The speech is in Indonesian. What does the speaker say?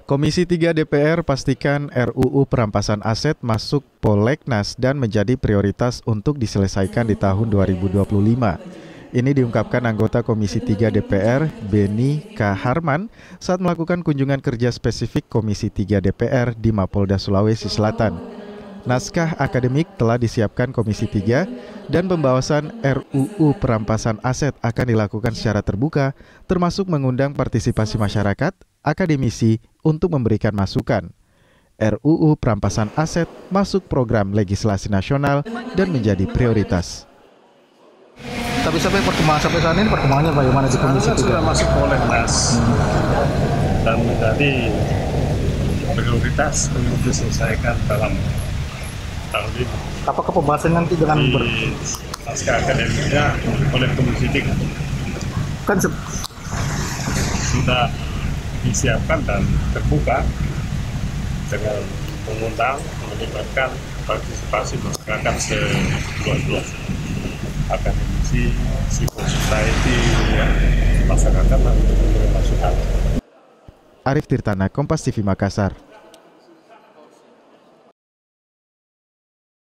Komisi 3 DPR pastikan RUU perampasan aset masuk prolegnas dan menjadi prioritas untuk diselesaikan di tahun 2025. Ini diungkapkan anggota Komisi 3 DPR, Beni K. Harman, saat melakukan kunjungan kerja spesifik Komisi 3 DPR di Mapolda Sulawesi Selatan. Naskah akademik telah disiapkan Komisi 3 dan pembahasan RUU perampasan aset akan dilakukan secara terbuka, termasuk mengundang partisipasi masyarakat, akademisi untuk memberikan masukan. RUU perampasan aset masuk program legislasi nasional dan menjadi prioritas. Tapi sampai saat ini perkembangannya bagaimana di Komisi 3? Sudah masuk prolegnas dan menjadi prioritas untuk diselesaikan dalam tahun ini. Apakah pembahasan nanti dengan naskah akademiknya oleh Komisi 3 kan sudah disiapkan dan terbuka dengan mengundang melibatkan partisipasi masyarakat seluas-luas, akademisi, civil society, masyarakat dan masukan. Arif Tirtana, Kompas TV Makassar.